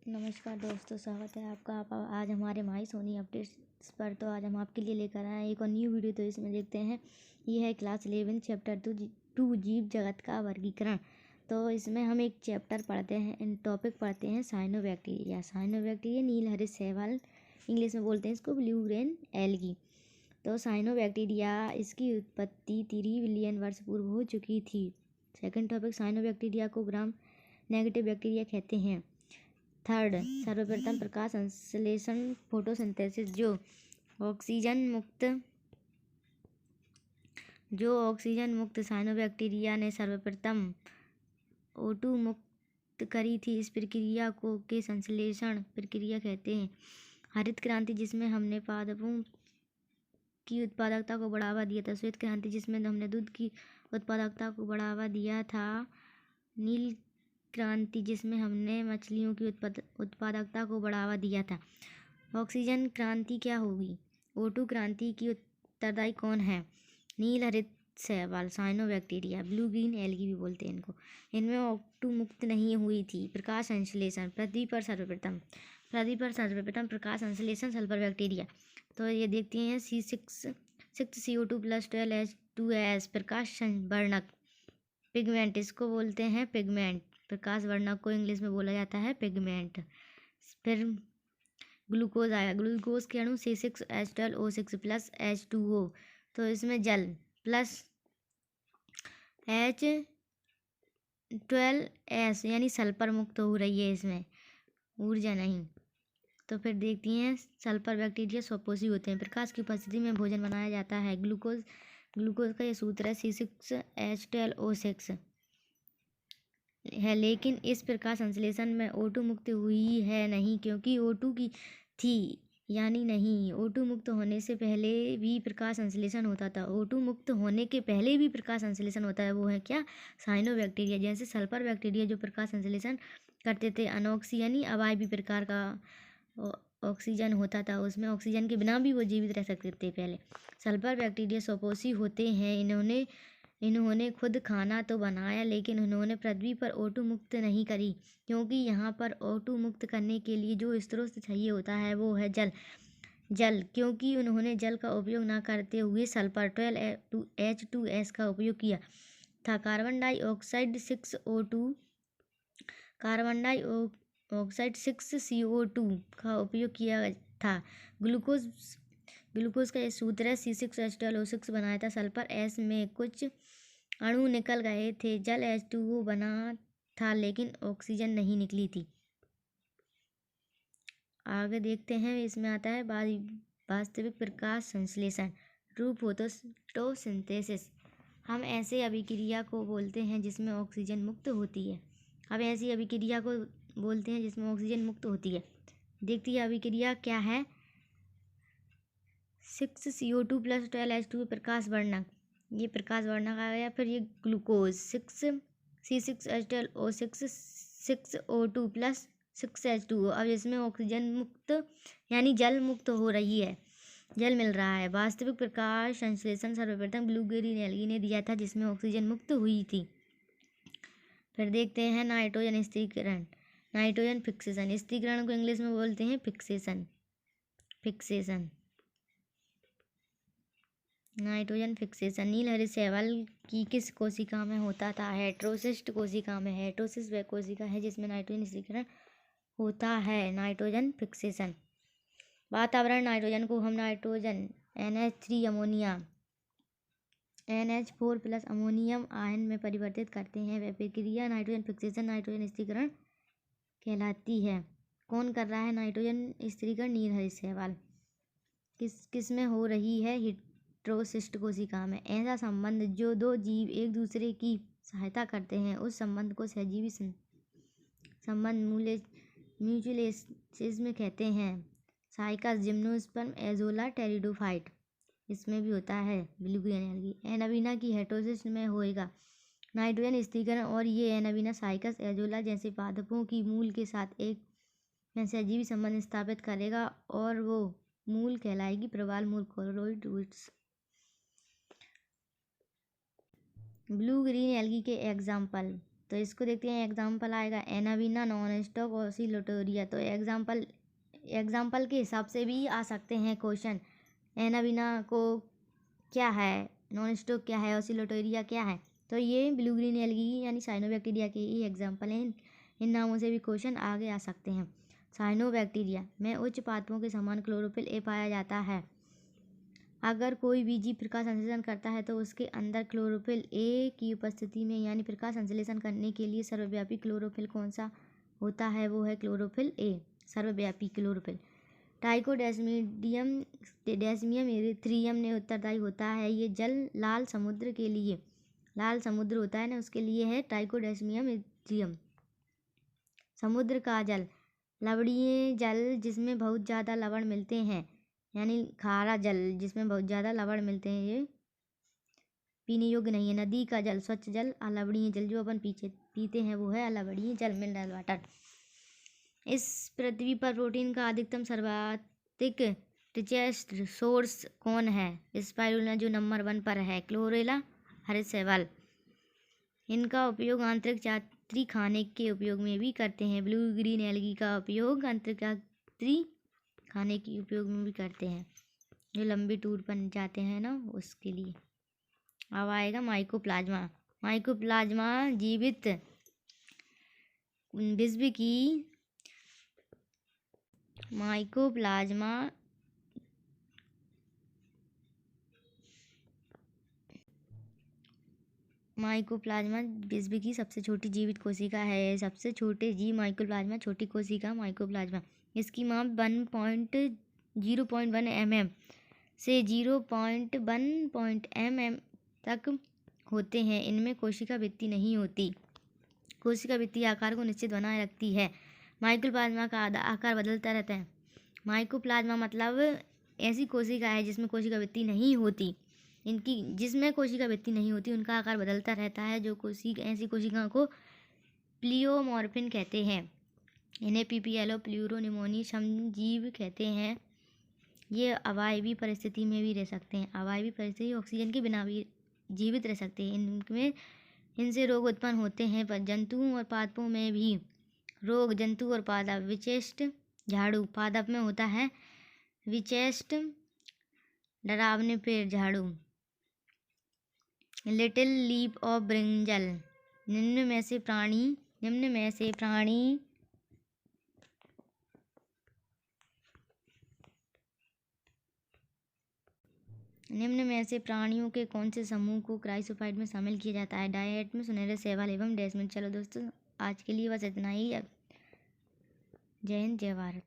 नमस्कार दोस्तों, स्वागत है आपका आज हमारे माई सोनी अपडेट्स पर। तो आज हम आपके लिए लेकर आए एक और न्यू वीडियो। तो इसमें देखते हैं, ये है क्लास 11 चैप्टर 2 जीव जगत का वर्गीकरण। तो इसमें हम एक चैप्टर पढ़ते हैं, टॉपिक पढ़ते हैं साइनोबैक्टीरिया। साइनोबैक्टीरिया नील हरित शैवाल, इंग्लिश में बोलते हैं इसको ब्लू ग्रेन एल्गी। तो साइनोबैक्टीरिया, इसकी उत्पत्ति 3 बिलियन वर्ष पूर्व हो चुकी थी। सेकंड टॉपिक, साइनोबैक्टीरिया को ग्राम नेगेटिव बैक्टीरिया कहते हैं। थर्ड, सर्वप्रथम प्रकाश संश्लेषण फोटोसिंथेसिस, जो ऑक्सीजन मुक्त साइनोबैक्टीरिया ने सर्वप्रथम O2 मुक्त करी थी। इस प्रक्रिया को के संश्लेषण प्रक्रिया कहते हैं। हरित क्रांति, जिसमें हमने पादपों की उत्पादकता को बढ़ावा दिया था। श्वेत क्रांति, जिसमें हमने दूध की उत्पादकता को बढ़ावा दिया था। नील क्रांति, जिसमें हमने मछलियों की उत्पादकता को बढ़ावा दिया था। ऑक्सीजन क्रांति क्या होगी? O2 क्रांति की उत्तरदायी कौन है? नील हरित शैवाल साइनोबैक्टीरिया, ब्लू ग्रीन एल्गी भी बोलते हैं इनको। इनमें O2 मुक्त नहीं हुई थी। प्रकाश संश्लेषण, पृथ्वी पर सर्वप्रथम प्रकाश संश्लेषण सल्फर बैक्टीरिया। तो ये देखते हैं C6CO2 + 12H2S प्रकाश वर्णक पिगमेंट, इसको बोलते हैं पिगमेंट। प्रकाश वर्णक को इंग्लिश में बोला जाता है पिगमेंट। फिर ग्लूकोज आया। ग्लूकोज के अणु C6H12O6 + H2O। तो इसमें जल प्लस H12S यानी सल्फर मुक्त हो रही है, इसमें ऊर्जा नहीं। तो फिर देखती हैं, सल्फर बैक्टीरिया स्वपोषी होते हैं। प्रकाश की उपस्थिति में भोजन बनाया जाता है। ग्लूकोज का ये सूत्र है C6H12O6 है। लेकिन इस प्रकाश संश्लेषण में O2 मुक्त हुई है नहीं, क्योंकि O2 की थी यानी नहीं। O2 मुक्त होने से पहले भी प्रकाश संश्लेषण होता था। O2 मुक्त होने के पहले भी प्रकाश संश्लेषण होता है, वो है क्या? साइनोबैक्टीरिया। जैसे सल्फर बैक्टीरिया जो प्रकाश संश्लेषण करते थे, अनॉक्सी यानी अवायवीय प्रकार का ऑक्सीजन होता था, उसमें ऑक्सीजन के बिना भी वो जीवित रह सकते थे पहले। सल्फर बैक्टीरिया स्वपोषी होते हैं। इन्होंने खुद खाना तो बनाया, लेकिन उन्होंने पृथ्वी पर O2 मुक्त नहीं करी, क्योंकि यहाँ पर O2 मुक्त करने के लिए जो स्रोत चाहिए होता है वो है जल। क्योंकि उन्होंने जल का उपयोग न करते हुए सल्फर 12H2S का उपयोग किया था। कार्बन डाइऑक्साइड 6CO2 का उपयोग किया था। ग्लूकोज का ये सूत्र है C6H12O6 बनाया था। सल्फर S में कुछ अणु निकल गए थे। जल H2O बना था, लेकिन ऑक्सीजन नहीं निकली थी। आगे देखते हैं, इसमें आता है वास्तविक प्रकाश संश्लेषण रूप फोटोसिंथेसिस। हम ऐसे अभिक्रिया को बोलते हैं जिसमें ऑक्सीजन मुक्त होती है। अब ऐसी अभिक्रिया को बोलते हैं जिसमें ऑक्सीजन मुक्त होती है। देखती है अभिक्रिया क्या है। 6CO2 + 12H2 प्रकाश वर्णक, ये प्रकाश वर्णक आ गया। फिर ये ग्लूकोज C6H12O6 6O2 + 6H2O। अब इसमें ऑक्सीजन मुक्त यानी जल मुक्त हो रही है, जल मिल रहा है। वास्तविक प्रकाश संश्लेषण सर्वप्रथम ब्लू ग्रीन एल्गी ने दिया था, जिसमें ऑक्सीजन मुक्त हुई थी। फिर देखते हैं नाइट्रोजन स्थिरीकरण, नाइट्रोजन फिक्सेशन। स्थिरीकरण को इंग्लिश में बोलते हैं फिक्सेशन। नाइट्रोजन फिक्सेशन नील हरित शैवाल की किस कोशिका में होता था? हेटेरोसिस्ट कोशिका में। हेटेरोसिस्ट वह कोशिका है जिसमें नाइट्रोजन स्थिरीकरण होता है, नाइट्रोजन फिक्सेशन। वातावरण नाइट्रोजन को हम nitrogen NH3 ammonia NH4 + ammonium ion में परिवर्तित करते हैं। वह प्रक्रिया नाइट्रोजन फिक्सेशन, नाइट्रोजन स्थिरीकरण कहलाती है। कौन कर रहा है नाइट्रोजन स्थिरीकरण? नील हरित शैवाल। किस में हो रही है? हेटेरोसिस्ट कोशिका में। ऐसा संबंध जो दो जीव एक दूसरे की सहायता करते हैं, उस संबंध को सहजीवी संबंध म्यूचुअलिज्म कहते हैं। साइकस, जिम्नोस्पर्म, एजोला, टेरिडोफाइट, इसमें भी होता है ब्लू ग्रीन एल्गी। एनाबीना की हेटेरोसिस्ट में होएगा नाइट्रोजन स्थिरीकरण, और ये एनाबीना साइकस, एजोला जैसे पादपों की मूल के साथ एक सहजीवी संबंध स्थापित करेगा, और वो मूल कहलाएगी प्रवाल मूल, coralloid roots. Blue green algae के एग्जाम्पल। तो इसको देखते हैं। एग्जाम्पल आएगा एनावीना नॉन स्टॉप ऑसिलेटोरिया। तो एग्जाम्पल के हिसाब से भी आ सकते हैं क्वेश्चन। एनावीना को क्या है, नॉन स्टॉप क्या है, ऑसिलेटोरिया क्या है। तो ये ब्लू ग्रीन एल्गी यानी साइनोबैक्टीरिया के ही एग्जाम्पल हैं। इन नामों से भी क्वेश्चन आगे आ सकते हैं। साइनोबैक्टीरिया में उच्च पादपों के समान क्लोरोफिल ए पाया जाता है। अगर कोई भी जीव प्रकाश संश्लेषण करता है तो उसके अंदर क्लोरोफिल ए की उपस्थिति में यानी प्रकाश संश्लेषण करने के लिए सर्वव्यापी क्लोरोफिल कौन सा होता है, वो है क्लोरोफिल ए, सर्वव्यापी क्लोरोफिल। डेस्मियम एरिथ्रियम ने उत्तरदायी होता है। ये जल लाल समुद्र के लिए, लाल समुद्र होता है ना, उसके लिए है ट्राइकोडेस्मियम एरिथ्रियम। समुद्र का जल लवणीय जल जिसमें बहुत ज़्यादा लवण मिलते हैं, यानी खारा जल जिसमें बहुत ज़्यादा लवण मिलते हैं, ये पीने योग्य नहीं है। नदी का जल स्वच्छ जल, अलवणीय जल जो अपन पीते हैं वो है अलवणीय जल, मिनरल वाटर। इस पृथ्वी पर प्रोटीन का अधिकतम सर्वाधिक रिचेस्ट सोर्स कौन है? स्पाइरुलिना जो नंबर 1 पर है, क्लोरेला, हरित शैवाल। इनका उपयोग आंतरिक यात्री खाने के उपयोग में भी करते हैं। ब्लू ग्रीन एल्गी का उपयोग आंतरिक यात्री खाने के उपयोग में भी करते हैं, जो लंबी टूर पर जाते हैं ना, उसके लिए। अब आएगा माइकोप्लाज्मा। माइकोप्लाज्मा जीवित विश्व की माइकोप्लाज्मा विश्व की सबसे छोटी जीवित कोशिका है। सबसे छोटे जीव माइकोप्लाज्मा, छोटी कोशिका माइकोप्लाज्मा। इसकी माप 0.1 mm से 0.1 mm तक होते हैं। इनमें कोशिका भित्ति नहीं होती। कोशिका भित्ति आकार को निश्चित बनाए रखती है। माइकोप्लाज्मा का आकार बदलता रहता है। माइकोप्लाज्मा मतलब ऐसी कोशिका है जिसमें कोशिका भित्ति नहीं होती। जिसमें कोशिका भित्ति नहीं होती उनका आकार बदलता रहता है। ऐसी कोशिकाओं को प्लियोमॉर्फिन कहते हैं। इन्हें PPLO प्लूरोनिमोनी समजीव कहते हैं। ये अवायवीय परिस्थिति में भी रह सकते हैं। अवायवीय परिस्थिति ऑक्सीजन के बिना भी जीवित रह सकते हैं। इनसे रोग उत्पन्न होते हैं, पर जंतुओं और पादपों में भी रोग। जंतु और पादप। विचेस्ट झाड़ू पादप में होता है। विचेस्ट डरावने पेड़ झाड़ू। Little leaf of brinjal. निम्न में से प्राणियों के कौन से समूह को क्राइसोफाइट में शामिल किया जाता है? डायट में सुनहरे शैवाल एवं डेस्मिन। चलो दोस्तों, आज के लिए बस इतना ही। जय हिंद, जय भारत।